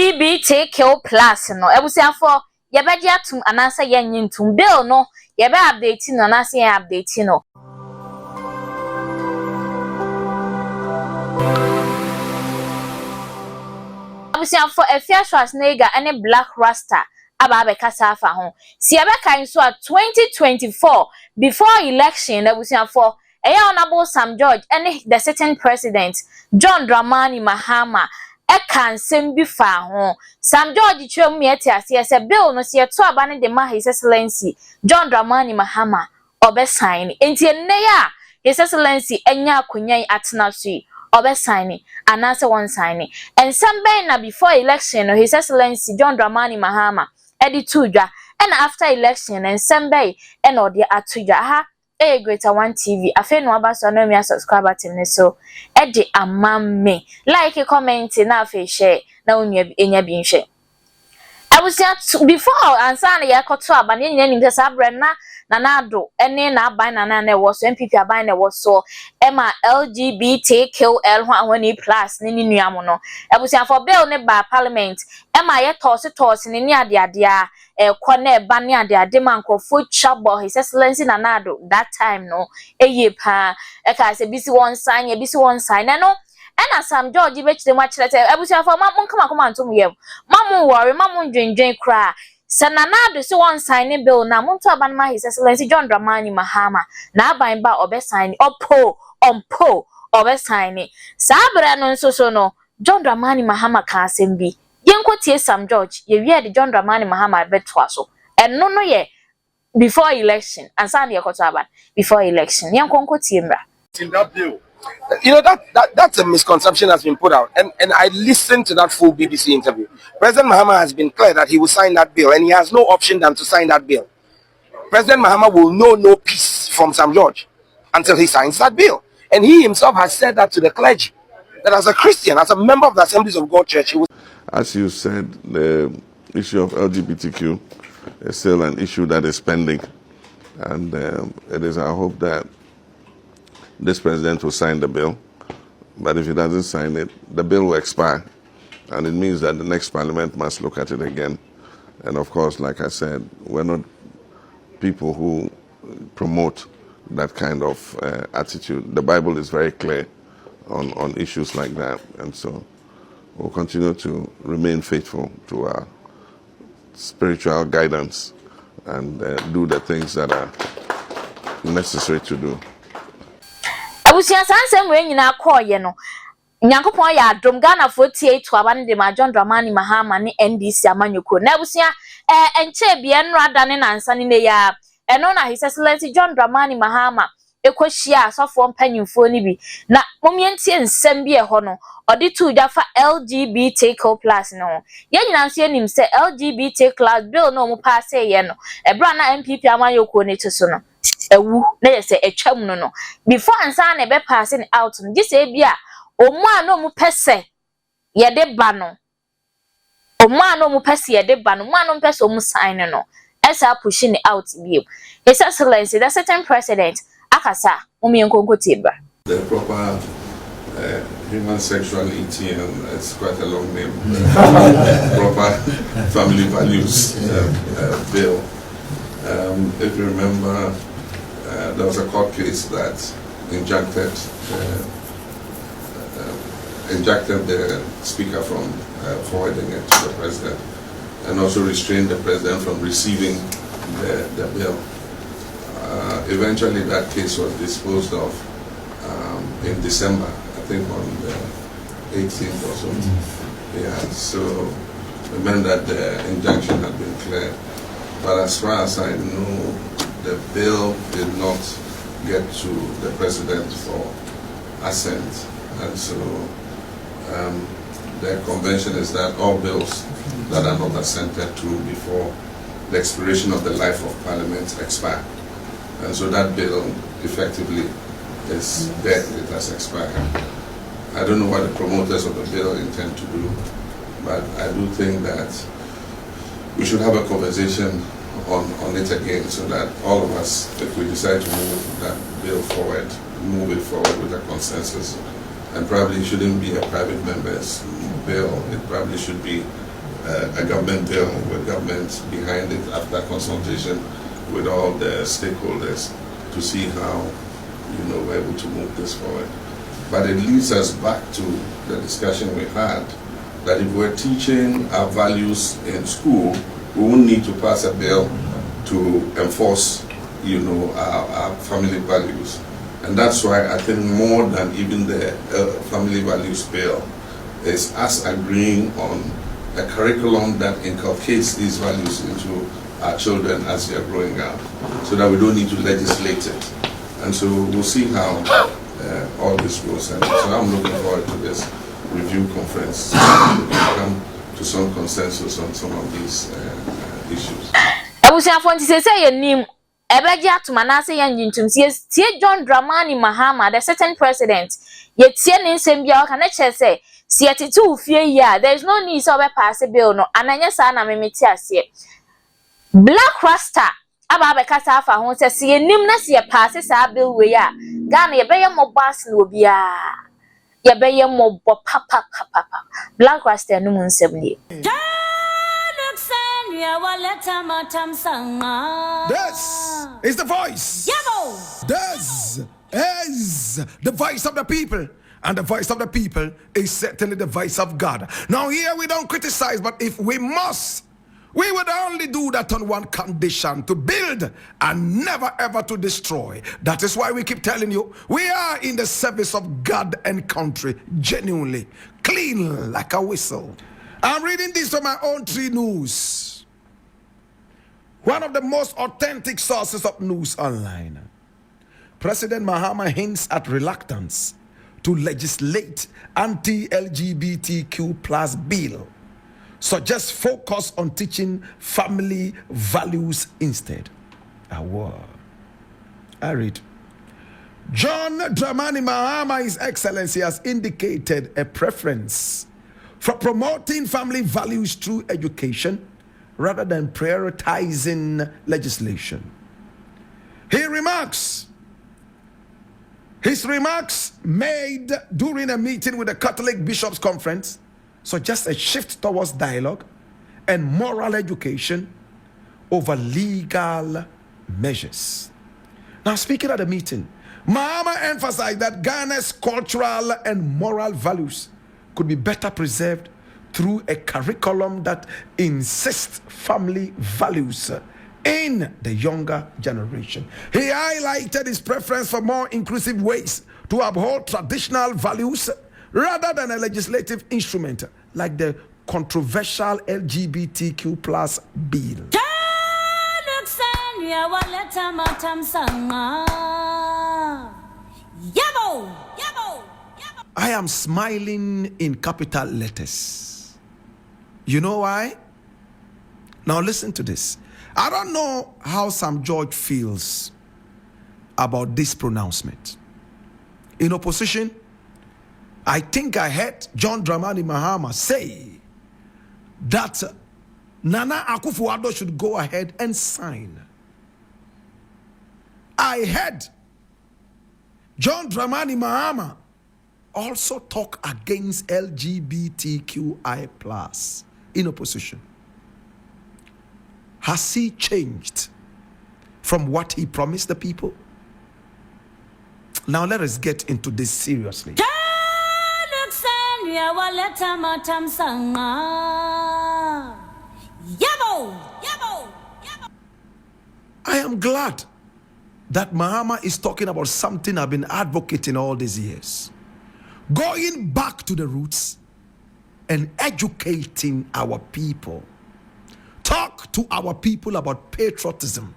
LGBTQ plus no ebusiafo ye be dia tum anasa ye nyintum bill no ye be update no anasa ye update no ebusiafo Afia Schwar ane Blakk Rasta aba be kasa afa ho si ye be kan so 2024 before election ebusiafo honorable Sam George ane the sitting president John Dramani Mahama can nsem bi fa ho Sam George twem miete ase se bill no se to aba ne de ma His Excellency John Dramani Mahama obe sign enti enne ya His Excellency enya akonyan atena so obe sign anase one sign ensem ben na before election no His Excellency John Dramani Mahama edi tudwa and after election ensem ben e no de atudwa ha Greater One TV. Afe no aba so no me subscriber team so eje amame like comment na afe share na onua enya bi nhwe before ansa na yakoto aba ne nyina nim se abre na ado ene na aban na wo so MPP aban na wo so ema LGBTQL ho ahoni plus ne nuam no abusia for bill ne ba parliament ema ye toss ne ni ade a kone ba ne ade mankofo chabo His Excellency na ado that time no eye pa e ka se bisi one sign no ena Sam George be chire ma chire abusia for ma kama antom yem ma worry ma ndwendwen kra Sananado so one signing bill na muntu abanma His Excellency John Dramani Mahama na aban ba obe sign ompo obe sign sabra no so no John Dramani Mahama ka asembi yenkotie Sam George ye wie de John Dramani Mahama betwa so enno no ye before election ansa na yekoto aban before election yenkonkotie mra in that bill. You know, that's a misconception that's been put out. And I listened to that full BBC interview. President Mahama has been clear that he will sign that bill, and he has no option than to sign that bill. President Mahama will know no peace from Sam George until he signs that bill. And he himself has said that to the clergy, that as a Christian, as a member of the Assemblies of God Church, he will... As you said, the issue of LGBTQ is still an issue that is pending. And it is our hope that this president will sign the bill, but if he doesn't sign it, the bill will expire. And it means that the next parliament must look at it again. And of course, like I said, we're not people who promote that kind of attitude. The Bible is very clear on issues like that. And so we'll continue to remain faithful to our spiritual guidance and do the things that are necessary to do. Abusia sansem we nyina koye no Nyankopon ya adom Ghana 48 aba ne de ma John Dramani Mahama ne NDC amanyoko na abusia enche bia nro adane nansa ne ya eno na His Excellency John Dramani Mahama ekohia asofo mpanyimfo ni bi na momientie nsem bi ho no odi tu dafa LGBTQ+ no ye nyina nso enim se LGBT+ bill no mo pass ye no ebra na MPP amanyoko ne to so no ewu na yese etwam no before ansa na be passing out no gise bia omu ano mu pese ye de ba no omu ano mu pese ye de ba no mu ano mu pese omu sign no esa pushing out bio His Excellency the certain president akasa omienkonko tibra the proper human sexuality, and it's quite a long name, proper family values bill. If you remember, there was a court case that injected the speaker from forwarding it to the president, and also restrained the president from receiving the bill. Eventually that case was disposed of in December, I think on the 18th or so. Yeah, so it meant that the injunction had been cleared. But as far as I know, the bill did not get to the president for assent. And so the convention is that all bills that are not assented to before the expiration of the life of Parliament expire. And so that bill effectively is dead, it has expired. I don't know what the promoters of the bill intend to do, but I do think that we should have a conversation on it again, so that all of us, if we decide to move that bill forward, move it forward with a consensus. And probably it shouldn't be a private member's bill, it probably should be a government bill with government behind it after consultation with all the stakeholders to see how, we're able to move this forward. But it leads us back to the discussion we had that if we're teaching our values in school, we won't need to pass a bill to enforce, our family values. And that's why I think more than even the family values bill is us agreeing on a curriculum that inculcates these values into our children as they are growing up, so that we don't need to legislate it. And so we'll see how all this goes. And so I'm looking forward to this review conference so we can come to some consensus on some of these issues. I was saying, say your name. Ebeja to manase yan jintum tie John Dramani Mahama, the certain president. Yet tie ne nsem bia ka na che say si atete ufie ya, there is no need so be pass bill no. Ananya sa na memeti ase. Blakk Rasta aba be kasa afa ho say si enim na si pass sa bill we ya. Ghana ye be ye mobas no bia. Ye be ye mobo papa. Blakk Rasta no mu nsem ni. This is the voice. This is the voice of the people. And the voice of the people is certainly the voice of God. Now here we don't criticize, but if we must, we would only do that on one condition: to build and never ever to destroy. That is why we keep telling you, we are in the service of God and country, genuinely, clean like a whistle. I'm reading this from my own 3 News. One of the most authentic sources of news online. President Mahama hints at reluctance to legislate anti-LGBTQ+ bill. Suggests focus on teaching family values instead. I read. John Dramani Mahama, His Excellency, has indicated a preference for promoting family values through education rather than prioritizing legislation. His remarks made during a meeting with the Catholic Bishops' Conference suggest a shift towards dialogue and moral education over legal measures. Now, speaking at the meeting, Mahama emphasized that Ghana's cultural and moral values could be better preserved through a curriculum that insists family values in the younger generation. He highlighted his preference for more inclusive ways to uphold traditional values rather than a legislative instrument like the controversial LGBTQ+ bill. I am smiling in capital letters. You know why? Now listen to this. I don't know how Sam George feels about this pronouncement. In opposition, I think I heard John Dramani Mahama say that Nana Akufo-Addo should go ahead and sign. I heard John Dramani Mahama also talk against LGBTQI+ in opposition. Has he changed from what he promised the people? Now let us get into this seriously. I am glad that Mahama is talking about something I've been advocating all these years. Going back to the roots and educating our people. Talk to our people about patriotism.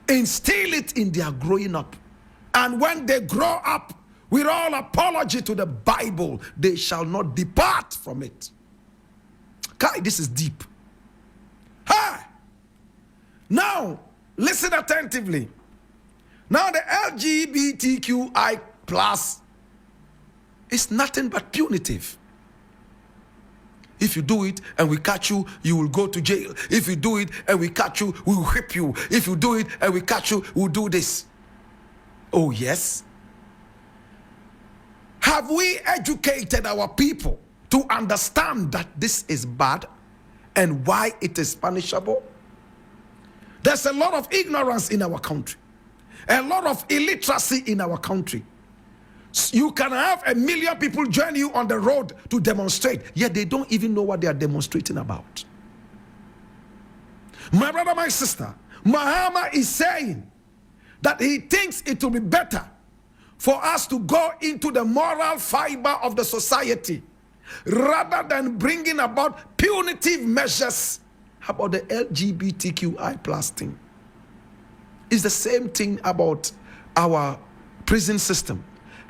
Instill it in their growing up. And when they grow up, with all apology to the Bible, they shall not depart from it. Kai, this is deep. Hi. Now, listen attentively. Now, the LGBTQI+ is nothing but punitive. If you do it and we catch you, you will go to jail. If you do it and we catch you, we will whip you. If you do it and we catch you, we'll do this. Oh, yes. Have we educated our people to understand that this is bad and why it is punishable? There's a lot of ignorance in our country, a lot of illiteracy in our country. You can have 1 million people join you on the road to demonstrate, yet they don't even know what they are demonstrating about. My brother, my sister, Mahama is saying that he thinks it will be better for us to go into the moral fiber of the society rather than bringing about punitive measures. How about the LGBTQI plus thing? It's the same thing about our prison system.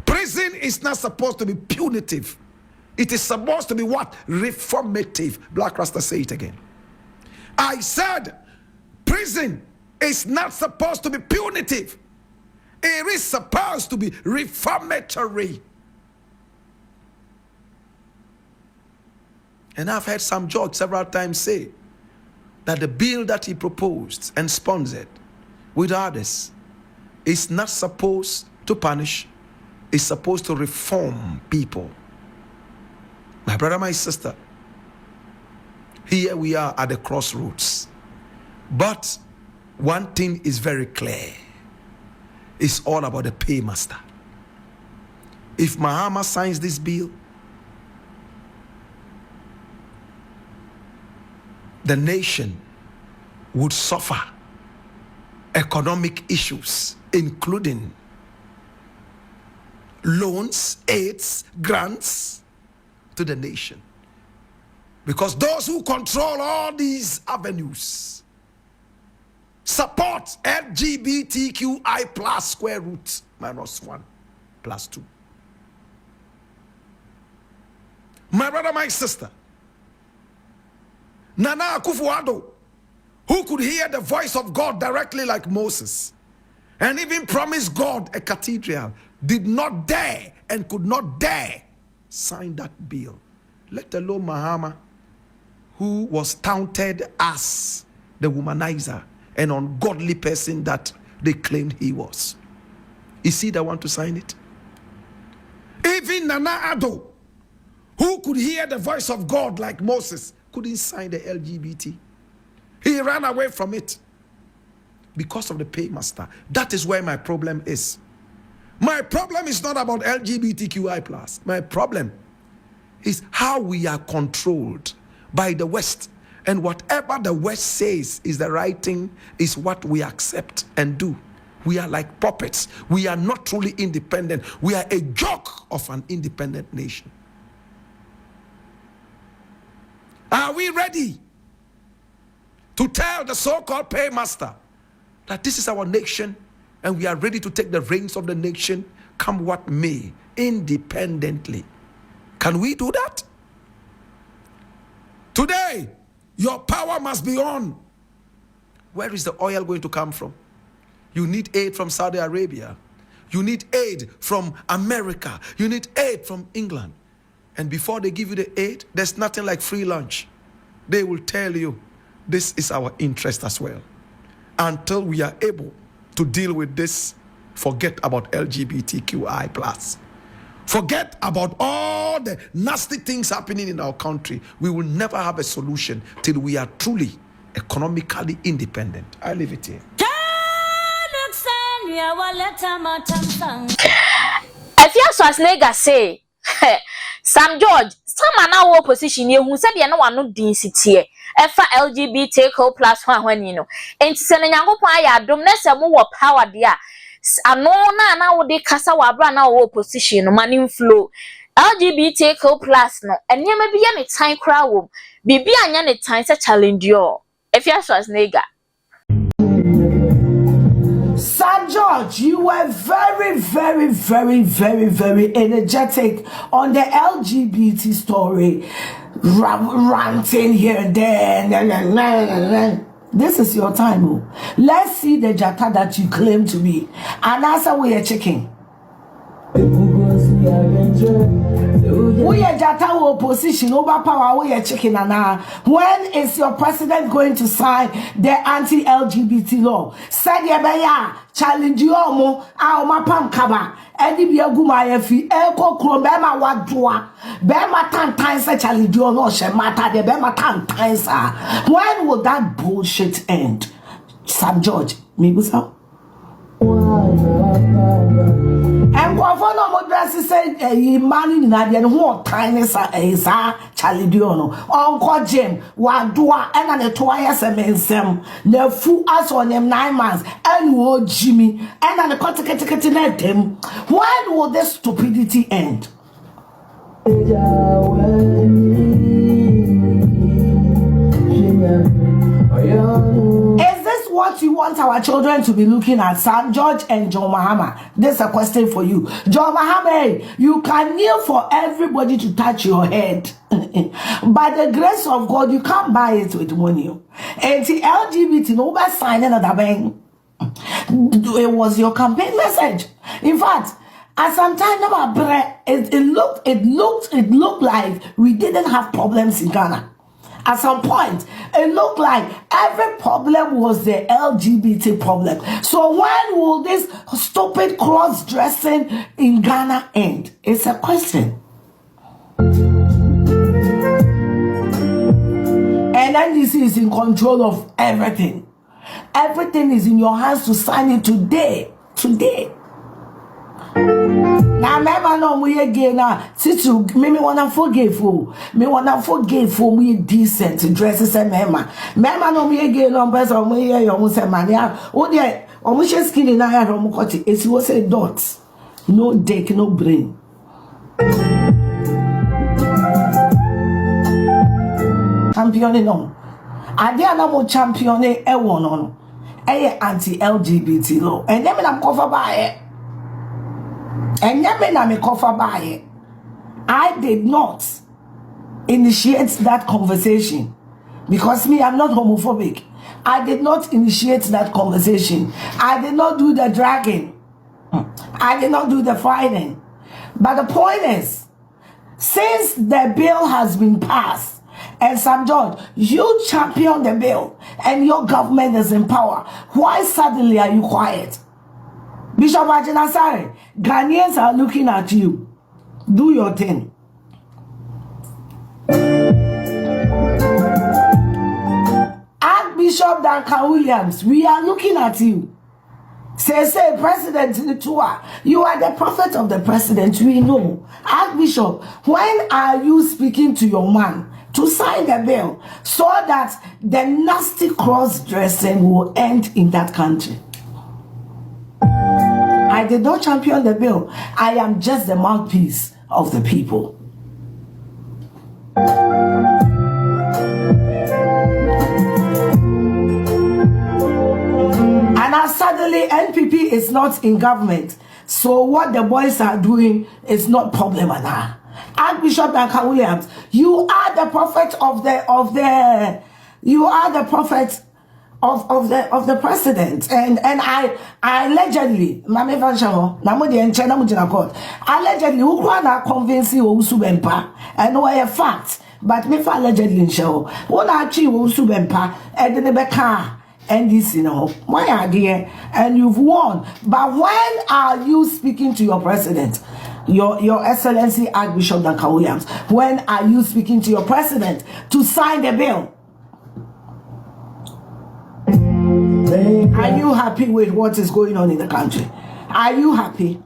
Prison is not supposed to be punitive. It is supposed to be what? Reformative. Blakk Rasta, say it again. I said prison is not supposed to be punitive. It is supposed to be reformatory. And I've heard some judge several times say that the bill that he proposed and sponsored with others is not supposed to punish. Is supposed to reform people. My brother, my sister, here we are at the crossroads. But one thing is very clear. It's all about the paymaster. If Mahama signs this bill, the nation would suffer economic issues, including loans, aids, grants to the nation. Because those who control all these avenues support LGBTQI plus square root minus 1 plus 2. My brother, my sister, Nana Akufo-Addo, who could hear the voice of God directly like Moses and even promised God a cathedral, did not dare and could not dare sign that bill. Let alone Mahama, who was touted as the womanizer and ungodly person that they claimed he was. Is he the one to sign it? Even Nana Addo, who could hear the voice of God like Moses, couldn't sign the LGBT. He ran away from it because of the paymaster. That is where my problem is. My problem is not about LGBTQI+. My problem is how we are controlled by the West. And whatever the West says is the right thing is what we accept and do. We are like puppets. We are not truly independent. We are a joke of an independent nation. Are we ready to tell the so-called paymaster that this is our nation and we are ready to take the reins of the nation, come what may, independently? Can we do that? Today, your power must be on. Where is the oil going to come from? You need aid from Saudi Arabia. You need aid from America. You need aid from England. And before they give you the aid, there's nothing like free lunch. They will tell you, this is our interest as well. Until we are able to deal with this, forget about LGBTQI+. Forget about all the nasty things happening in our country. We will never have a solution till we are truly economically independent. I leave it here. Afia Schwar say, Sam George, some an our position here who said you know one no density. Efa LGBTQ plus one when you know. And sending yango pa ya dom na se mo power dia. Ano na wo de kasa wa bra na wo position no money flow. LGBTQ plus no. Enye ma bi ya ne time kra wo. Bibi anya ne time se challenge yo. Afia Schwar. Sir George, you were very, very, very, very, very energetic on the LGBT story, ranting here and there. This is your time. Oh. Let's see the jata that you claim to be. And answer with a chicken. We are jata opposition over power. We are chicken and when is your president going to sign the anti-LGBT law? Said ya challenge you omo a pam kaba. Edi bi aguma yefi eko kro be ma wadoa be ma tantan say challenge you no she matter de be ma tantan sa. When will that bullshit end? Sam George, me busa. And what for no more dresses said a man in Nadian who tiny sa Charlie Diono, Uncle Jim, Wadua, and an twice a man sem, the fool us on them 9 months, and woe Jimmy, and an let him. When will this stupidity end? Is this what you want our children to be looking at? Sam George and John Mahama. This is a question for you. John Mahama, you can kneel for everybody to touch your head. By the grace of God, you can't buy it with money. And the LGBT, nobody signed another bank. It was your campaign message. In fact, at some time, it looked like we didn't have problems in Ghana. At some point, it looked like every problem was the LGBT problem. So when will this stupid cross-dressing in Ghana end? It's a question. And NDC is in control of everything. Everything is in your hands to sign it today. Now, remember, no, we again now. Since you me wanna forgive you, me decent dresses and remember, no, me again no person me here you say man ya. Oh there, we just skin na ya from cut it. It was a dots, no dick, no brain. Champion no. Ade na mo champion e won no. Anti-LGBT law. And then I'm covered by it. And I did not initiate that conversation because me, I'm not homophobic. I did not initiate that conversation. I did not do the dragging. I did not do the fighting. But the point is, since the bill has been passed, and Sam George, you champion the bill, and your government is in power, why suddenly are you quiet? Bishop Ajinasare, Ghanaians are looking at you. Do your thing. Archbishop Duncan Williams, we are looking at you. Say, President Nitua, you are the prophet of the president. We know. Archbishop, when are you speaking to your man to sign the bill so that the nasty cross-dressing will end in that country? I did not champion the bill. I am just the mouthpiece of the people. And now suddenly NPP is not in government. So what the boys are doing is not problem at all. Archbishop Duncan Williams, you are the prophet of the president, and I allegedly, allegedly, who can convince you Usubempa, and know a fact, but me for allegedly show, what actually Usubempa, and the Becca, and this, why are there, and you've won, but when are you speaking to your president? Your Excellency Archbishop Duncan Williams, when are you speaking to your president to sign the bill? Are you happy with what is going on in the country? Are you happy?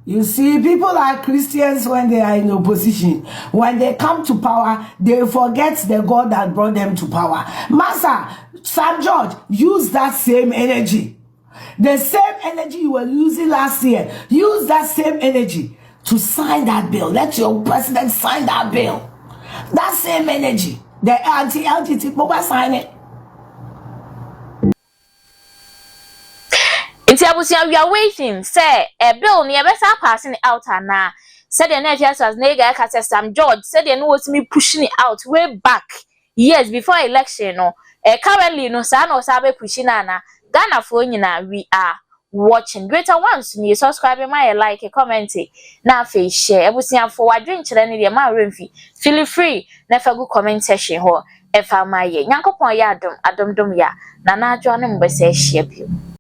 You see, people are Christians when they are in opposition. When they come to power, they forget the God that brought them to power. Master, Sam George, use that same energy. The same energy you were using last year. Use that same energy to sign that bill. Let your president sign that bill. That same energy. The anti-LGBT people sign it. We are waiting. Say a bill near better passing out now. Said the NFS as nega Sam George said they know me pushing it out way back years before election. No, currently no sa na osabe pushi na Ghana fo nyina we are watching. Greater ones ni subscribe my like comment na fe share ebusiafo wadwen kire ne de ma remfi feel free na fa go comment section ho e fa ma ye nyankopon ya adom ya na na adwo ne mbese share bio.